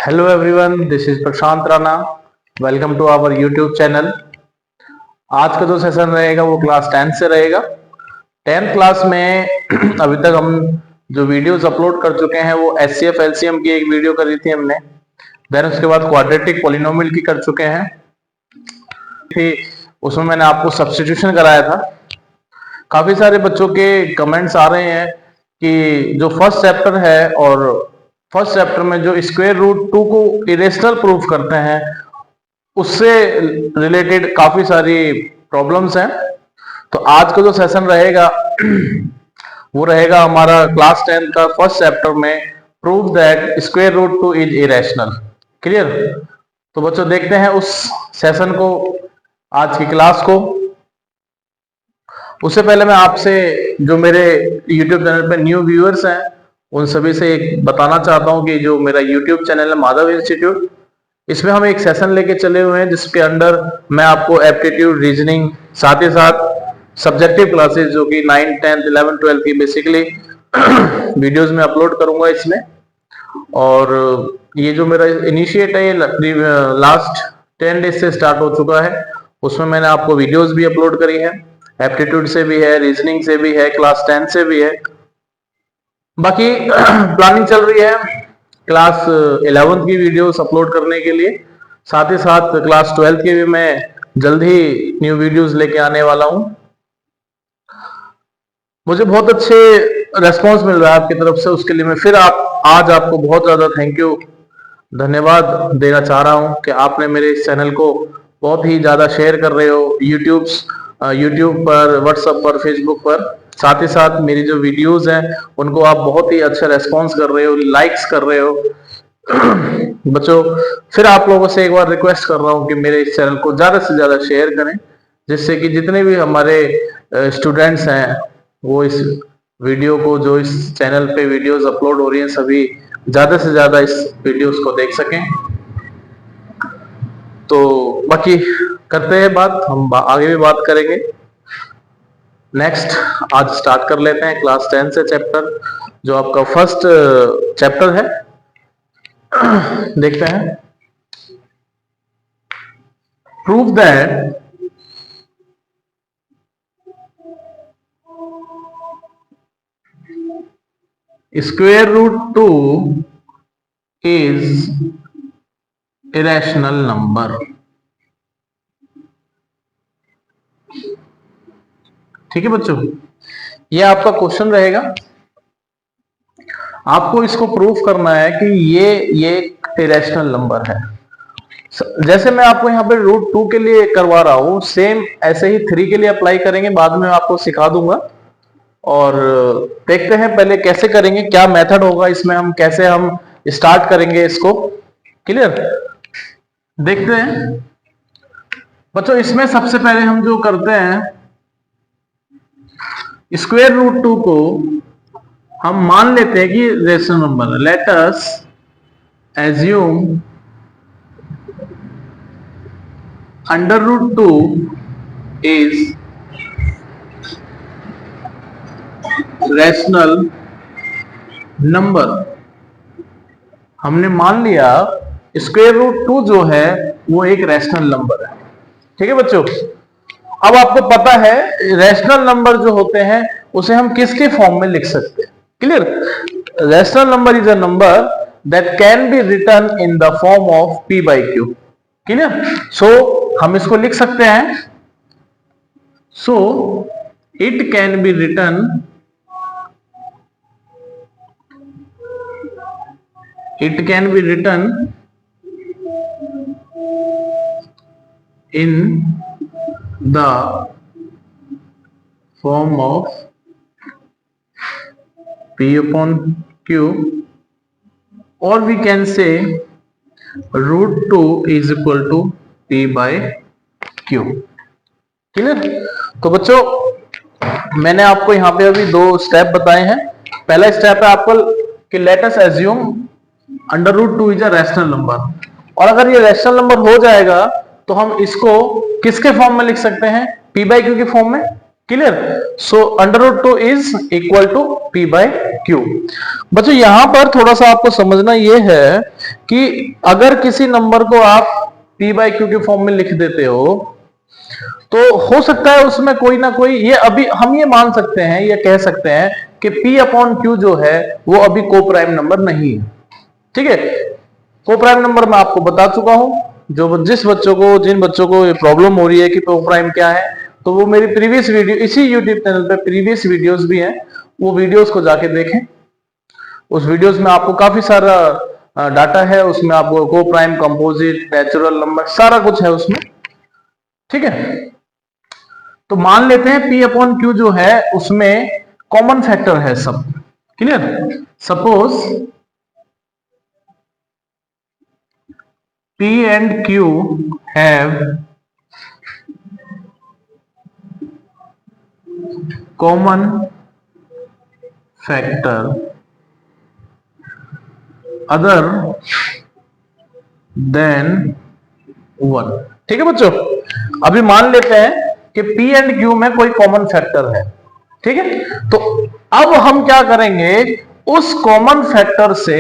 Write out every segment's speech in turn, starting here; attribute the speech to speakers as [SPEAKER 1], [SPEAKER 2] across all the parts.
[SPEAKER 1] Hello everyone, this is Prashant Rana. Welcome to our YouTube channel. आज का जो सेशन रहेगा वो क्लास 10 से रहेगा। 10th क्लास में अभी तक हम जो वीडियोस अपलोड कर चुके हैं वो एचसीएफ एलसीएम की एक वीडियो करी थी हमने। देन उसके बाद क्वाड्रेटिक पॉलिनोमियल की कर चुके हैं। उसमें मैंने आपको सब्स्टिट्यूशन कराया था। काफी सारे बच्चों के कमेंट्स आ रहे हैं कि जो फर्स्ट चैप्टर है और फर्स्ट चैप्टर में जो स्क्वायर रूट 2 को इरेशनल प्रूफ करते हैं उससे रिलेटेड काफी सारी प्रॉब्लम्स हैं। तो आज का जो सेशन रहेगा वो रहेगा हमारा क्लास 10 का फर्स्ट चैप्टर में prove that square root 2 is irrational. Clear? तो बच्चों देखते हैं उस सेशन को, आज की क्लास को। उससे पहले मैं आपसे जो मेरे YouTube चैनल पे न्यू व्यूअर्स हैं उन सभी से एक बताना चाहता हूं कि जो मेरा YouTube चैनल है माधव इंस्टीट्यूट, इसमें हम एक सेशन लेके चले हुए हैं जिसके अंदर मैं आपको एप्टीट्यूड, रीजनिंग, साथ ही साथ सब्जेक्टिव क्लासेस जो कि 9th, 10th, 11th, 12th की बेसिकली वीडियोस में अपलोड करूंगा इसमें। और ये जो मेरा इनिशिएट है ये लास्ट 10 डेज से स्टार्ट हो चुका है। उसमें मैंने आपको वीडियोस भी अपलोड करी है, एप्टीट्यूड से भी है, रीजनिंग से भी है, क्लास 10 से भी है। बाकी प्लानिंग चल रही है क्लास 11th की वीडियोस अपलोड करने के लिए। साथ ही साथ क्लास 12th की भी मैं जल्द ही न्यू वीडियोस लेके आने वाला हूं। मुझे बहुत अच्छे रेस्पॉन्स मिल रहा है आपकी तरफ से, उसके लिए मैं फिर आज आपको बहुत ज्यादा थैंक यू, धन्यवाद देना चाह रहा हूं कि आपने मेरे इस चैनल को बहुत ही ज्यादा शेयर कर रहे हो यूट्यूब पर, व्हाट्सएप पर, फेसबुक पर। साथ ही साथ मेरी जो वीडियोस हैं उनको आप बहुत ही अच्छा रेस्पॉन्स कर रहे हो, लाइक्स कर रहे हो। बच्चों फिर आप लोगों से एक बार रिक्वेस्ट कर रहा हूं कि मेरे इस चैनल को ज्यादा से ज्यादा शेयर करें, जिससे कि जितने भी हमारे स्टूडेंट्स हैं वो इस वीडियो को, जो इस चैनल पे वीडियोस अपलोड हो रही हैं, सभी ज्यादा से ज्यादा इस वीडियोस को देख सकें। तो बाकी करते हैं बात, हम आगे भी बात करेंगे। नेक्स्ट आज स्टार्ट कर लेते हैं क्लास 10 से चैप्टर, जो आपका फर्स्ट चैप्टर है। देखते हैं। Prove that square root 2 is irrational number. ठीक है बच्चों, ये आपका क्वेश्चन रहेगा। आपको इसको प्रूफ करना है कि ये इरेशनल नंबर है। जैसे मैं आपको यहाँ पे रूट 2 के लिए करवा रहा हूं, सेम ऐसे ही 3 के लिए अप्लाई करेंगे, बाद में आपको सिखा दूंगा। और देखते हैं पहले कैसे करेंगे, क्या मेथड होगा इसमें, हम कैसे हम स्टार्ट करेंगे इसको। क्लियर? देखते हैं बच्चों। इसमें सबसे पहले हम जो करते हैं, स्क्वायर रूट 2 को हम मान लेते हैं कि रेशनल नंबर है। Let us assume under root 2 is rational number. हमने मान लिया स्क्वायर रूट 2 जो है वो एक रैशनल नंबर है। ठीक है बच्चों, अब आपको पता है रैशनल नंबर जो होते हैं उसे हम किसके फॉर्म में लिख सकते हैं। Clear? Rational number is a number that can be written in the form of p by q। Clear? So हम इसको लिख सकते हैं, so it can be written in the form of p upon q, or we can say root 2 is equal to p by q। Clear? तो बच्चों मैंने आपको यहाँ पे अभी 2 स्टेप बताए हैं। पहला स्टेप है आपको कि let us assume under root 2 is a rational number, और अगर ये रैशनल नंबर हो जाएगा तो हम इसको किसके फॉर्म में लिख सकते हैं? p by q के फॉर्म में। Clear. So √2 is equal to P by Q। बच्चों यहां पर थोड़ा सा आपको समझना यह है कि अगर किसी नंबर को आप P बाय Q के फॉर्म में लिख देते हो तो हो सकता है उसमें कोई ना कोई, ये अभी हम ये मान सकते हैं, ये कह सकते हैं कि P अपॉन Q जो है वो अभी को प्राइम नंबर नहीं है। ठीक है, को प्राइम नंबर मैं आपको बता चुका हूं। जिन बच्चों को ये प्रॉब्लम हो रही है कि को प्राइम क्या है, तो वो मेरी प्रीवियस वीडियो, इसी यूट्यूब चैनल पे प्रीवियस वीडियोस भी हैं, वो वीडियोस को जाके देखें। उस वीडियोस में आपको काफी सारा डाटा है, उसमें आपको को प्राइम, कंपोजिट, नेचुरल नंबर सारा कुछ है उसमें। ठीक है, तो मान लेते हैं P अपॉन Q जो है उसमें कॉमन फैक्टर है सब। Clear. Suppose P and Q have common factor other than 1। ठीक है बच्चों, अभी मान लेते हैं कि P एंड Q में कोई कॉमन फैक्टर है। ठीक है, तो अब हम क्या करेंगे, उस कॉमन फैक्टर से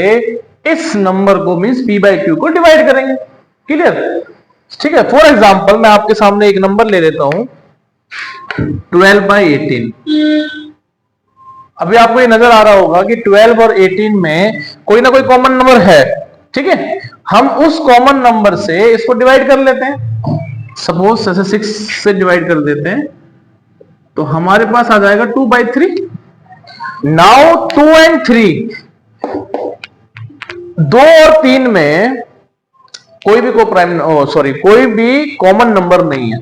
[SPEAKER 1] इस नंबर को मींस P बाय Q को डिवाइड करेंगे। क्लियर। ठीक है, फॉर एग्जांपल मैं आपके सामने एक नंबर ले लेता हूं 12/18। अभी आपको ये नजर आ रहा होगा कि 12 और 18 में कोई ना कोई कॉमन नंबर है। ठीक है, हम उस कॉमन नंबर से इसको डिवाइड कर लेते हैं। सपोज जैसे 6 से डिवाइड कर देते हैं तो हमारे पास आ जाएगा 2/3। नाउ 2 and 3, 2 और 3 में कोई भी कोई भी कॉमन नंबर नहीं है।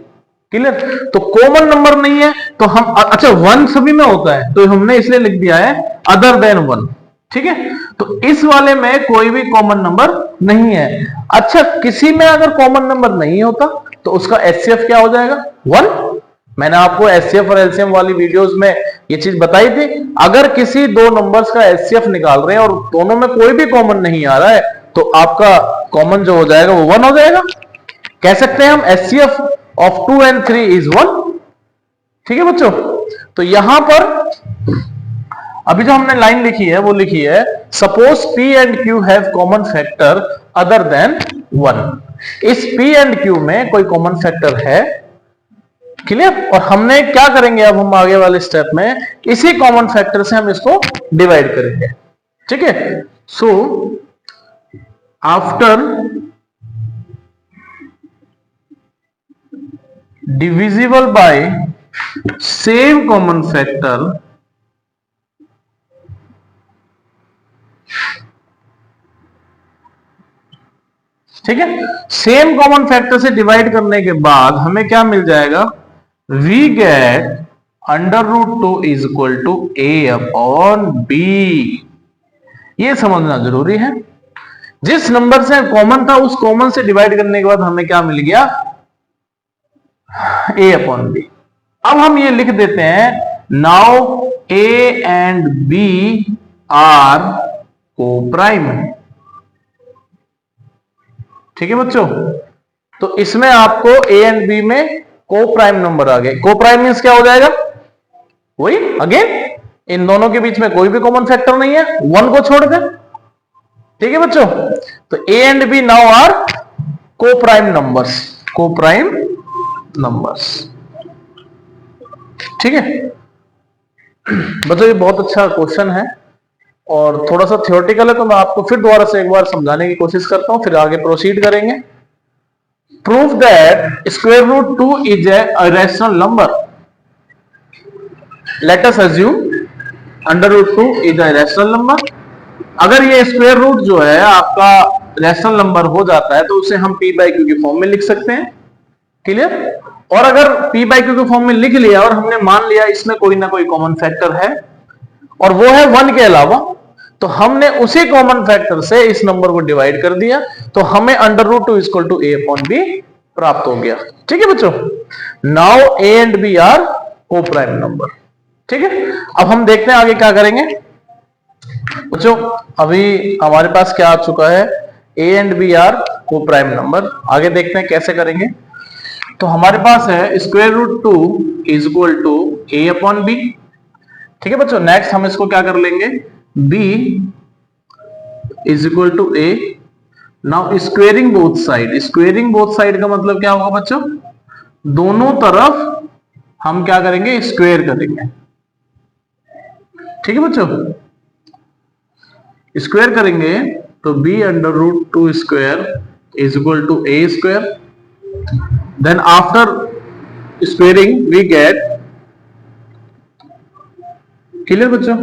[SPEAKER 1] क्लियर। तो कॉमन नंबर नहीं है तो हम, अच्छा 1 सभी में होता है तो हमने इसलिए लिख दिया है अदर देन 1। ठीक है, तो इस वाले में कोई भी कॉमन नंबर नहीं है। अच्छा, किसी में अगर कॉमन नंबर नहीं होता तो उसका एचसीएफ क्या हो जाएगा, 1। मैंने आपको एचसीएफ और एलसीएम वाली वीडियोस में ये चीज बताई थी। अगर किसी दो नंबर्स का एचसीएफ निकाल रहे हैं और दोनों में कोई भी कॉमन नहीं आ रहा है तो आपका कॉमन जो हो जाएगा वो 1 हो जाएगा। कह सकते हैं हम एचसीएफ ऑफ 2 and 3 इज 1। ठीक है बच्चों, तो यहां पर अभी जो हमने लाइन लिखी है वो लिखी है suppose P and Q have common factor other than 1। इस P एंड Q में कोई कॉमन फैक्टर है। क्लियर। और हमने क्या करेंगे, अब हम आगे वाले स्टेप में इसी कॉमन फैक्टर से हम इसको डिवाइड करेंगे। ठीक है, so after divisible by same common factor, ठीक है, सेम कॉमन फैक्टर से डिवाइड करने के बाद हमें क्या मिल जाएगा, we get √2 is equal to A upon B। ये समझना जरूरी है। जिस नंबर से कॉमन था उस कॉमन से डिवाइड करने के बाद हमें क्या मिल गया, A अपॉन B। अब हम ये लिख देते हैं now A and B are coprime. ठीक है बच्चों, तो इसमें आपको A एंड B में को प्राइम नंबर आ गए। को प्राइम मींस क्या हो जाएगा, वही अगेन इन दोनों के बीच में कोई भी कॉमन फैक्टर नहीं है, 1 को छोड़ दें। ठीक है बच्चों, तो A and B now are coprime numbers, coprime numbers. ठीक है बच्चों, ये बहुत अच्छा क्वेश्चन है और थोड़ा सा थियोरेटिकल है, तो मैं आपको फिर दोबारा से एक बार समझाने की कोशिश करता हूं, फिर आगे प्रोसीड करेंगे। Prove that √2 is a rational number. Let us assume √2 is a rational number. अगर ये स्क्वायर रूट जो है आपका रैशनल नंबर हो जाता है तो उसे हम P बाय Q के फॉर्म में लिख सकते हैं। क्लियर। और अगर P बाय Q के फॉर्म में लिख लिया और हमने मान लिया इसमें कोई ना कोई कॉमन फैक्टर है और वो है 1 के अलावा, तो हमने उसी कॉमन फैक्टर से इस नंबर को डिवाइड कर दिया तो हमें √2 equal to A upon B प्राप्त हो गया। ठीक है बच्चों, now A and B are coprime number. ठीक है, अब हम देखते हैं आगे क्या करेंगे बच्चों। अभी हमारे पास क्या आ चुका है, A and B are coprime number. आगे देखते हैं कैसे करेंगे। तो हमारे पास है square root 2 is equal to a upon b. ठीक है बच्चों, नेक्स्ट हम इसको क्या कर लेंगे, b is equal to a। Now squaring both side, squaring both side का मतलब क्या होगा बच्चों, दोनों तरफ हम क्या करेंगे, स्क्वेयर करेंगे। ठीक है बच्चों, स्क्वेयर करेंगे तो b under root 2 square is equal to a square. Then after squaring we get, clear बच्चों,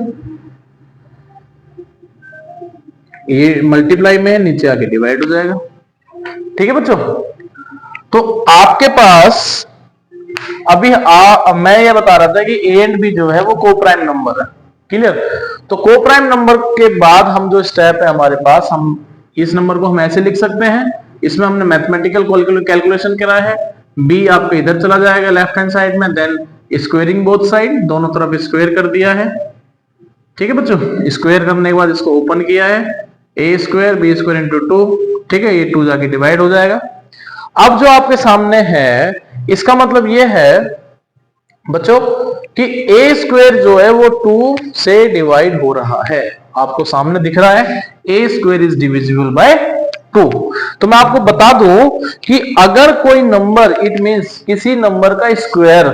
[SPEAKER 1] ये मल्टीप्लाई में नीचे आके डिवाइड हो जाएगा। ठीक है बच्चों, तो आपके पास अभी मैं ये बता रहा था कि a एंड b जो है वो को प्राइम नंबर है। क्लियर, तो को प्राइम नंबर के बाद हम जो स्टेप है हमारे पास, हम इस नंबर को हम ऐसे लिख सकते हैं, इसमें हमने मैथमेटिकल कैलकुलेशन करा है, b आपका इधर चला जाएगा लेफ्ट हैंड साइड में, देन स्क्वेयरिंग बोथ साइड, दोनों तरफ स्क्वेयर कर दिया है। ठीक है बच्चों, स्क्वेयर करने के बाद इसको ओपन किया है, ए स्क्वायर बी स्क्वायर इंटू 2। ठीक है, ये 2 जाके डिवाइड हो जाएगा। अब जो आपके सामने है, इसका मतलब ये है बच्चों कि ए स्क्वायर जो है वो 2 से डिवाइड हो रहा है, आपको सामने दिख रहा है ए स्क्वायर इज डिविजिबल बाय 2। तो मैं आपको बता दूं कि अगर कोई नंबर, इट मींस किसी नंबर का स्क्वायर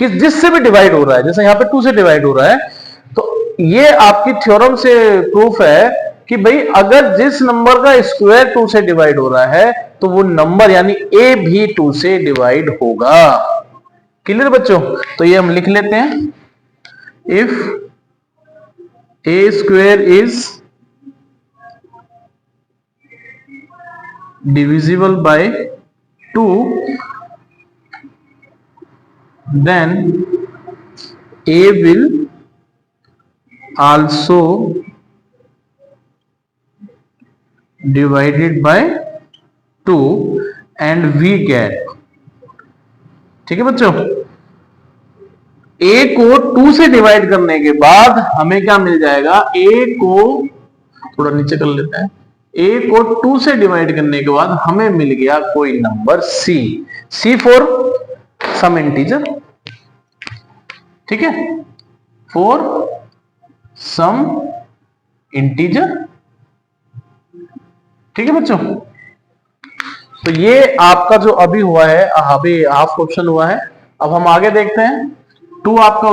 [SPEAKER 1] जिससे भी डिवाइड हो रहा है, जैसे यहाँ पे 2 से डिवाइड हो रहा है, तो ये आपकी थ्योरम से प्रूफ है कि भाई अगर जिस नंबर का स्क्वायर 2 से डिवाइड हो रहा है तो वो नंबर यानी ए भी 2 से डिवाइड होगा। क्लियर बच्चों, तो ये हम लिख लेते हैं, if a square is divisible by 2 then a will also divided by 2 and we get, ठीक है बच्चों, a को 2 से डिवाइड करने के बाद हमें क्या मिल जाएगा, a को थोड़ा नीचे कर लेते हैं, a को 2 से डिवाइड करने के बाद हमें मिल गया कोई number c for some integer. ठीक है, फॉर सम इंटीजर। ठीक है बच्चों, तो ये आपका जो अभी हुआ है, अभी हाफ क्वेश्चन हुआ है। अब हम आगे देखते हैं, 2 आपका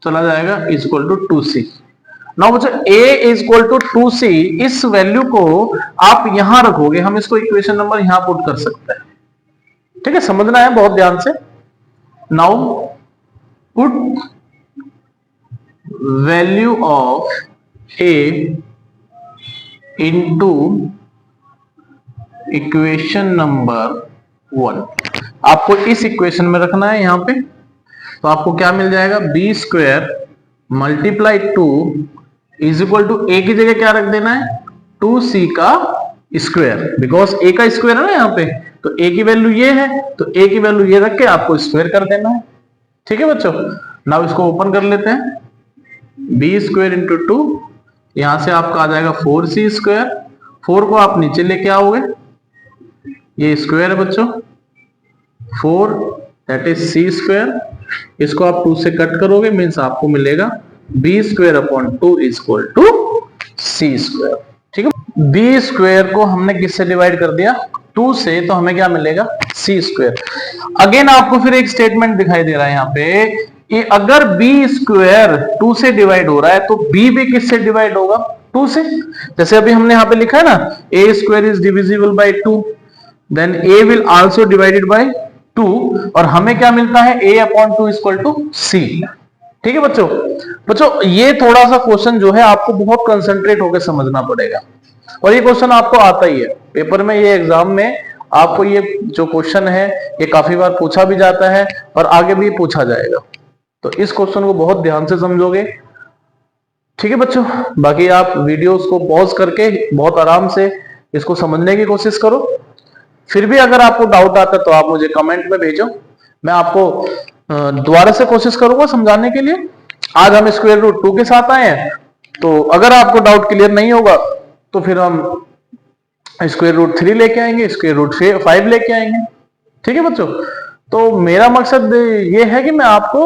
[SPEAKER 1] चला जाएगा is equal to 2c। Now बच्चों a is equal to 2c, इस वैल्यू को आप यहां रखोगे, हम इसको इक्वेशन नंबर यहां पुट कर सकते हैं। ठीक है, समझना है बहुत ध्यान से। Now put value of a into equation number 1, आपको इस इक्वेशन में रखना है यहां पे। तो आपको क्या मिल जाएगा, B square multiply 2 is equal to A की जगह क्या रख देना है, 2c का स्क्वायर, बिकॉज ए का स्क्वायर है ना यहाँ पे, तो ए की वैल्यू ये है, तो ए की वैल्यू ये रख के आपको स्क्वायर कर देना है। ठीक है बच्चों, नाउ इसको ओपन कर लेते हैं, बी स्क्वायर इंटू 2, यहां से आपका आ जाएगा 4c स्क्वायर, 4 को आप नीचे लेके आओगे, ये स्क्वायर है बच्चों, 4 दैट इज c स्क्वायर, इसको आप 2 से कट करोगे, मीन्स आपको मिलेगा b square upon 2 is equal to c square. ठीक है, बी स्क्वायर को हमने किससे डिवाइड कर दिया, 2 से, तो हमें क्या मिलेगा, सी स्क्वायर। अगेन आपको फिर एक स्टेटमेंट दिखाई दे रहा है यहाँ पे कि अगर बी स्क्वायर 2 से डिवाइड हो रहा है तो बी भी किससे डिवाइड होगा, 2 से। जैसे अभी हमने यहाँ पे लिखा है ना, A square is divisible by 2, then A will also divided by 2, और हमें क्या मिलता है, a upon 2 equal to C. ठीक है बच्चों, ये थोड़ा सा क्वेश्चन जो है आपको बहुत कंसंट्रेट होकर समझना पड़ेगा, और ये क्वेश्चन आपको आता ही है पेपर में, ये एग्जाम में आपको ये जो क्वेश्चन है ये काफी बार पूछा भी जाता है और आगे भी पूछा जाएगा, तो इस क्वेश्चन को बहुत ध्यान से समझोगे। ठीक है बच्चों, बाकी आप वीडियोस को पॉज करके बहुत आराम से इसको समझने की कोशिश करो। फिर भी अगर आपको डाउट आता है तो आप मुझे कमेंट में भेजो, मैं आपको दोबारा से कोशिश करूंगा समझाने के लिए। आज हम स्क्वायर रूट 2 के साथ आए हैं, तो अगर आपको डाउट क्लियर नहीं होगा तो फिर हम स्क्वायर रूट 3 लेके आएंगे, स्क्वायर रूट 5 लेके आएंगे। ठीक है बच्चों। तो मेरा मकसद ये है कि मैं आपको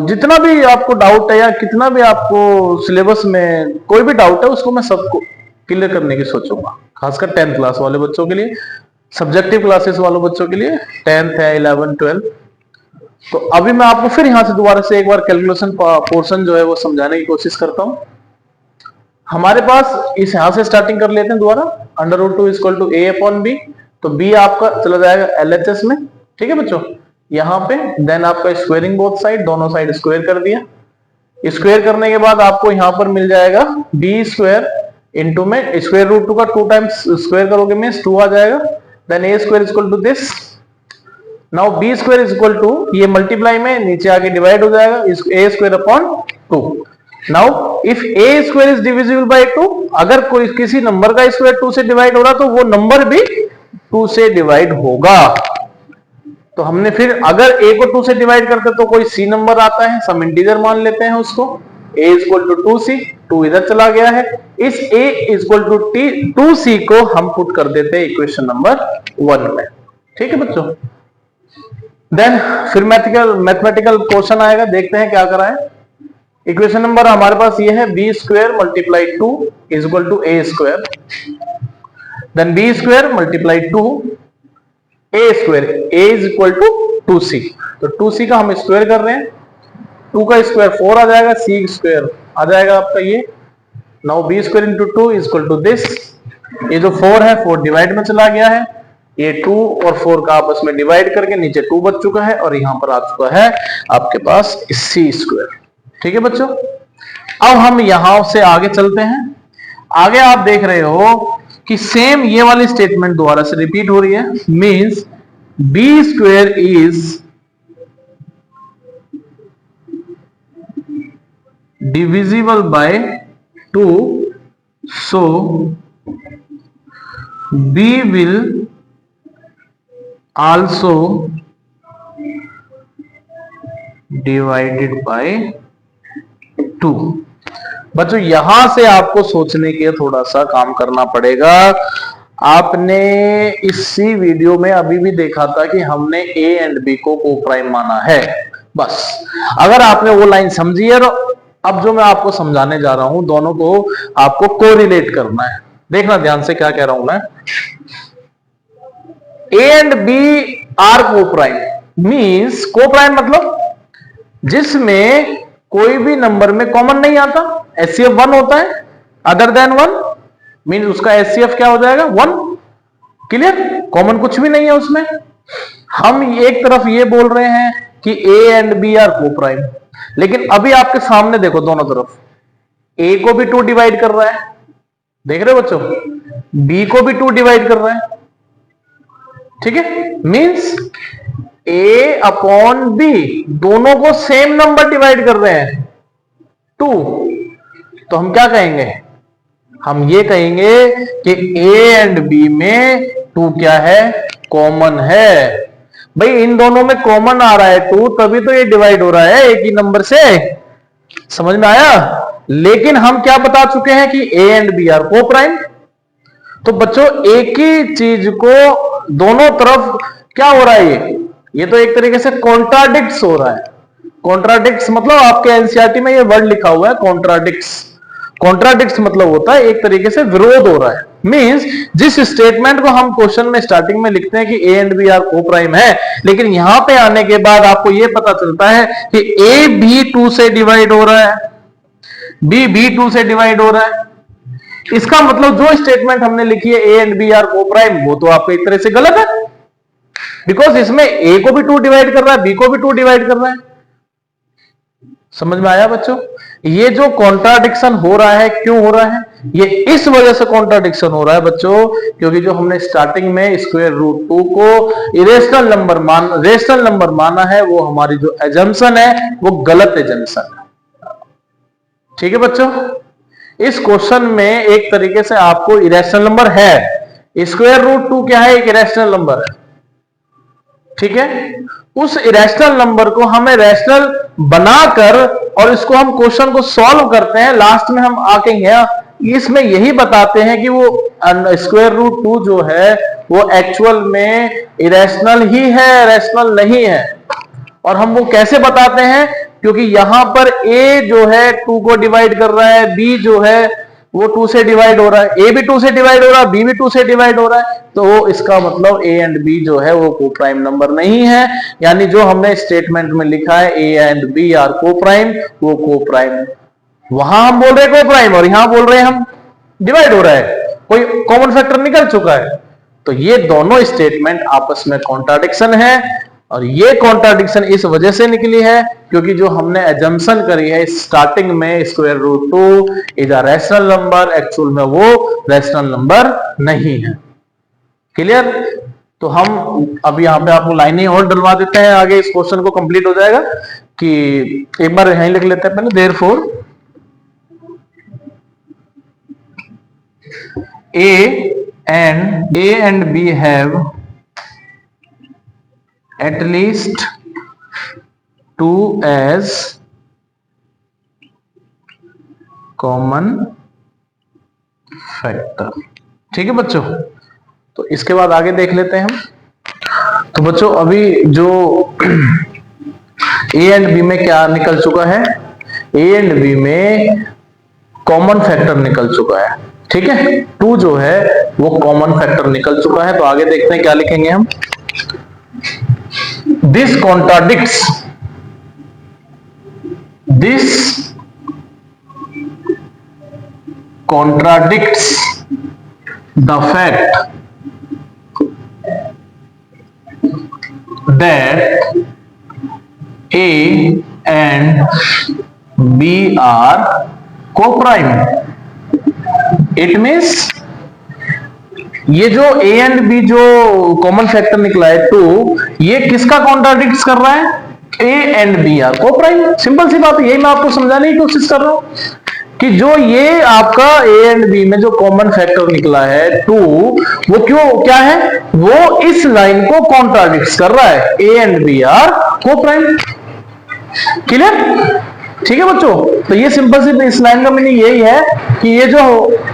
[SPEAKER 1] जितना भी आपको डाउट है या कितना भी आपको सिलेबस में कोई भी डाउट है उसको मैं सबको क्लियर करने की सोचूंगा, खासकर 10th क्लास वाले बच्चों के लिए, सब्जेक्टिव क्लासेस वाले बच्चों के लिए, 10th है, 11, 12। तो अभी मैं आपको फिर यहां से दोबारा से एक बार कैलकुलेशन पोर्शन जो है वो समझाने की कोशिश करता हूं। हमारे पास इस यहां से स्टार्टिंग कर लेते हैं दोबारा, √2 = a/b। तो b आपका चला जाएगा LHS में, ठीक है बच्चों। यहाँ पे देन आपका स्क्वेयरिंग बोथ साइड, दोनों साइड स्क्वायर कर दिया। स्क्वायर करने के बाद आपको यहाँ पर मिल जाएगा b² इंटू में √2 का 2 टाइम्स स्क्वायर करोगे मींस 2 आ जाएगा। Then a² = this. Now b² ये मल्टीप्लाई में नीचे आके डिवाइड हो जाएगा, a²/2। Now if a² is divisible by 2, अगर कोई किसी नंबर का स्क्वायर 2 से डिवाइड हो रहा तो वो नंबर भी 2 से डिवाइड होगा। तो हमने फिर अगर a को 2 से डिवाइड करते तो कोई c नंबर आता है, सम इंटीजर मान लेते हैं उसको, a = 2c, 2 इधर चला गया है। इस a = 2c को हम पुट कर देते हैं इक्वेशन नंबर 1 में, ठीक है बच्चों। देन फिर मैथमेटिकल क्वेश्चन आएगा, देखते हैं क्या करा है। इक्वेशन नंबर हमारे पास ये है b² × 2 = a²। Then b² × 2 a² a = 2c। तो 2c का हम स्क्वायर कर रहे हैं, 2 का स्क्वायर 4 आ जाएगा, c² आ जाएगा आपका ये। Now b² × 2 = this. ये जो 4 है 4 डिवाइड में चला गया है, ये 2 और 4 का आपस में डिवाइड करके नीचे 2 बच चुका है और यहां पर आ चुका है आपके पास c²। ठीक है बच्चों। अब हम यहां से आगे चलते हैं। आगे आप देख रहे हो कि सेम ये वाली स्टेटमेंट दोबारा से रिपीट हो रही है, means b² is divisible by 2, so b will also divided by 2। बच्चों यहां से आपको सोचने के थोड़ा सा काम करना पड़ेगा। आपने इसी वीडियो में अभी भी देखा था कि हमने a एंड b को कोप्राइम माना है, बस। अगर आपने वो लाइन समझी है तो अब जो मैं आपको समझाने जा रहा हूं दोनों को आपको कोरिलेट करना है। देखना ध्यान से क्या कह रहा हूं मैं। a and b are coprime, means coprime मतलब जिसमें कोई भी नंबर में कॉमन नहीं आता, HCF 1 होता है, अदर देन 1 मींस उसका HCF क्या हो जाएगा 1। क्लियर, कॉमन कुछ भी नहीं है उसमें। हम एक तरफ ये बोल रहे हैं कि a and b are coprime, लेकिन अभी आपके सामने देखो दोनों तरफ a को भी 2 डिवाइड कर रहा है, देख रहे हो बच्चों, b को भी 2 डिवाइड कर रहा है, ठीक है। मींस a/b दोनों को सेम नंबर डिवाइड कर रहे हैं 2। तो हम क्या कहेंगे, हम ये कहेंगे कि a एंड b में 2 क्या है, कॉमन है। भाई इन दोनों में कॉमन आ रहा है 2, तभी तो ये डिवाइड हो रहा है एक ही नंबर से, समझ में आया। लेकिन हम क्या बता चुके हैं कि a and b are coprime. तो बच्चों एक ही चीज को दोनों तरफ क्या हो रहा है, ये तो एक तरीके से कॉन्ट्राडिक्ट्स हो रहा है। कॉन्ट्राडिक्ट्स मतलब आपके एनसीईआरटी में ये वर्ड लिखा हुआ है कॉन्ट्राडिक्ट्स। कॉन्ट्राडिक्ट्स मतलब होता है एक तरीके से विरोध हो रहा है। मींस जिस स्टेटमेंट को हम क्वेश्चन में स्टार्टिंग में लिखते हैं कि a and b are coprime है, लेकिन यहां पे आने के बाद आपको ये पता चलता है कि a भी 2 से डिवाइड हो रहा है, b भी 2 से डिवाइड हो रहा है। इसका मतलब जो स्टेटमेंट हमने लिखी है a and b are coprime, वो तो आपको एक तरह से गलत है, बिकॉज इसमें a को भी 2 डिवाइड कर रहा है, b को भी 2 डिवाइड कर रहा है। समझ में आया बच्चों। ये जो कॉन्ट्राडिक्शन हो रहा है क्यों हो रहा है, ये इस वजह से कॉन्ट्राडिक्शन हो रहा है बच्चों, क्योंकि जो हमने स्टार्टिंग में √2 को रेशनल नंबर माना है, वो हमारी जो एजम्पशन है वो गलत एजम्पशन है। ठीक है बच्चों। इस क्वेश्चन में एक तरीके से आपको इरेशनल नंबर है, √2 क्या है, एक इरेशनल नंबर है, ठीक है। उस इरेशनल नंबर को हमें रैशनल बनाकर और इसको हम क्वेश्चन को सॉल्व करते हैं, लास्ट में हम आके इसमें यही बताते हैं कि वो √2 जो है वो एक्चुअल में इरेशनल ही है, रैशनल नहीं है। और हम वो कैसे बताते हैं, क्योंकि यहां पर a जो है 2 को डिवाइड कर रहा है, b जो है वो 2 से डिवाइड हो रहा है, a भी 2 से डिवाइड हो रहा है, b भी 2 से डिवाइड हो रहा है, तो इसका मतलब a एंड b जो है वो कोप्राइम नंबर नहीं है। यानी जो हमने स्टेटमेंट में लिखा है a and b are coprime, वो कोप्राइम, वहां हम बोल रहे हैं कोप्राइम और यहां बोल रहे हैं हम डिवाइड हो रहा है, कोई कॉमन फैक्टर निकल चुका है। तो ये दोनों स्टेटमेंट आपस में कॉन्ट्राडिक्शन है, और ये कॉन्ट्राडिक्शन इस वजह से निकली है क्योंकि जो हमने एजम्पशन करी है स्टार्टिंग में square root 2 is a rational number, actual में वो रैशनल नंबर नहीं है। क्लियर? तो हम अब यहाँ पे आपको लाइनें और डलवा देते हैं, आगे इस क्वेश्चन को कंप्लीट हो जाएगा। कि एक बार यहीं लिख लेते हैं पहले, therefore A and B have at least 2 as common factor। ठीक है बच्चों, तो इसके बाद आगे देख लेते हैं हम। तो बच्चों अभी जो A एंड B में क्या निकल चुका है, A एंड B में कॉमन फैक्टर निकल चुका है। ठीक है, 2 जो है वो कॉमन फैक्टर निकल चुका है। तो आगे देखते हैं क्या लिखेंगे हम। This contradicts the fact that A and B are co-prime। It means ये जो A एंड B जो कॉमन फैक्टर निकला है 2, ये किसका कॉन्ट्राडिक्ट कर रहा है, A and B are coprime. Simple सी बात है, यही मैं आपको समझाने की कोशिश कर रहा हूं कि जो ये आपका A एंड B में जो कॉमन फैक्टर निकला है 2, वो क्या है, वो इस लाइन को कॉन्ट्राडिक्ट कर रहा है, A and B are coprime. Clear? ठीक है बच्चों, तो ये सिंपल सी इस लाइन का मीनिंग यही है कि ये जो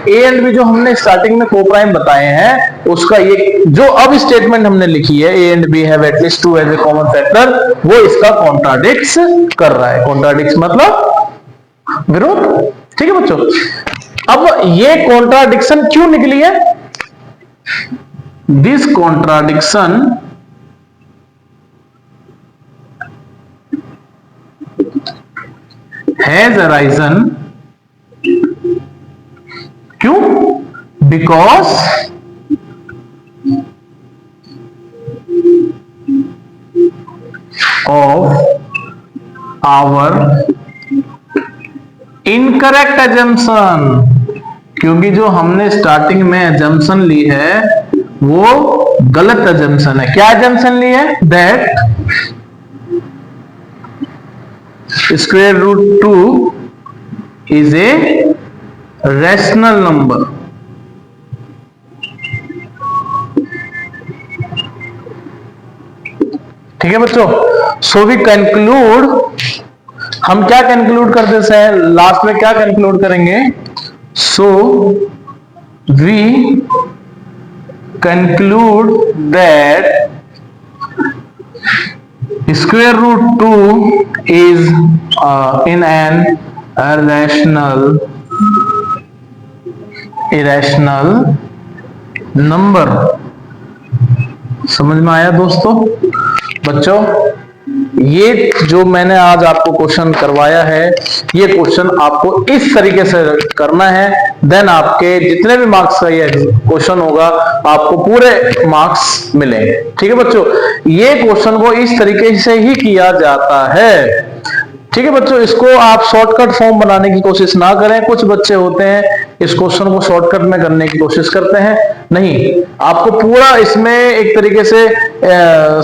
[SPEAKER 1] A एंड B जो हमने स्टार्टिंग में कोप्राइम बताए हैं, उसका ये जो अब स्टेटमेंट हमने लिखी है A and B have at least 2 as a common factor, वो इसका कॉन्ट्राडिक्ट्स कर रहा है। कॉन्ट्राडिक्ट्स मतलब विरोध। ठीक है बच्चों, अब ये कॉन्ट्राडिक्शन क्यों निकली है, दिस कॉन्ट्राडिक्शन has arisen, क्यों, because of our incorrect assumption। क्योंकि जो हमने स्टार्टिंग में assumption ली है वो गलत assumption है। क्या assumption ली है, that square root 2 is a rational number। ठीक है बच्चों, सो वी कंक्लूड, हम क्या कंक्लूड करते हैं लास्ट में, क्या कंक्लूड करेंगे, so we conclude that square root 2 is in an irrational number। समझ में आया दोस्तों? बच्चों ये जो मैंने आज आपको क्वेश्चन करवाया है, ये क्वेश्चन आपको इस तरीके से करना है, देन आपके जितने भी मार्क्स का ये क्वेश्चन होगा आपको पूरे मार्क्स मिलेंगे। ठीक है बच्चों, ये क्वेश्चन को इस तरीके से ही किया जाता है। ठीक है बच्चों, इसको आप शॉर्टकट फॉर्म बनाने की कोशिश ना करें। कुछ बच्चे होते हैं इस क्वेश्चन को शॉर्टकट में करने की कोशिश करते हैं, नहीं, आपको पूरा इसमें एक तरीके से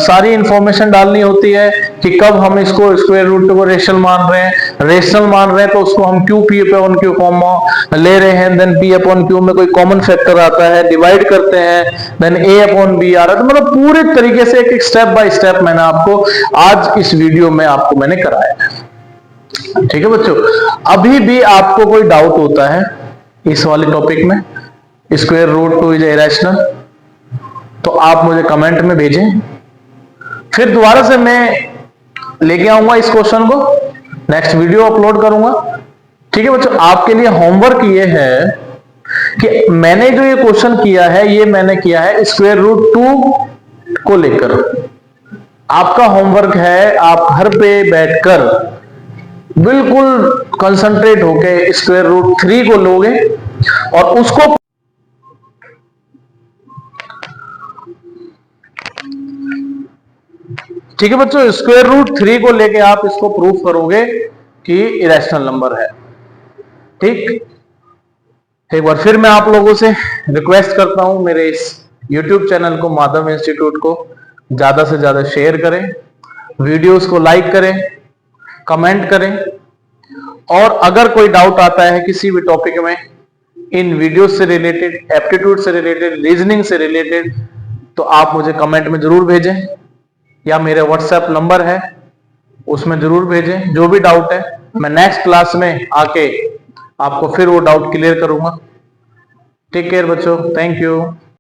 [SPEAKER 1] सारी इंफॉर्मेशन डालनी होती है कि कब हम इसको स्क्वायर रूट को रेशनल मान रहे हैं, तो उसको हम Q P upon Q comma ले रहे हैं, देन पी अपॉन क्यू में कोई कॉमन फैक्टर आता है, डिवाइड करते हैं, देन ए अपॉन बी आ रहा है। तो मतलब पूरे तरीके से एक स्टेप बाय स्टेप मैंने आपको आज इस वीडियो में आपको मैंने कराया। ठीक है बच्चों, अभी भी आपको कोई डाउट होता है इस वाले टॉपिक में, स्क्वायर रूट 2 इज इरेशनल, तो आप मुझे कमेंट में भेजें, फिर दोबारा से मैं लेके आऊंगा इस क्वेश्चन को, नेक्स्ट वीडियो अपलोड करूंगा। ठीक है बच्चों, आपके लिए होमवर्क ये है कि मैंने जो ये क्वेश्चन किया है, ये मैंने किया है स्क्वायर रूट 2 को लेकर। आपका होमवर्क है, आप घर पे बैठकर बिल्कुल कंसंट्रेट होके स्क्वायर रूट 3 को लोगे और उसको ठीक है बच्चों, स्क्वायर रूट 3 को लेके आप इसको प्रूफ करोगे कि इरेशनल नंबर है। ठीक, एक बार फिर मैं आप लोगों से रिक्वेस्ट करता हूं, मेरे इस YouTube चैनल को माधव इंस्टीट्यूट को ज्यादा से ज्यादा शेयर करें, वीडियोस को लाइक करें, कमेंट करें, और अगर कोई डाउट आता है किसी भी टॉपिक में, इन वीडियोस से रिलेटेड, एप्टीट्यूड से रिलेटेड, रीजनिंग से रिलेटेड, तो आप मुझे कमेंट में जरूर भेजें या मेरे व्हाट्सएप नंबर है उसमें जरूर भेजें। जो भी डाउट है मैं नेक्स्ट क्लास में आके आपको फिर वो डाउट क्लियर करूंगा। टेक केयर बच्चों, थैंक यू।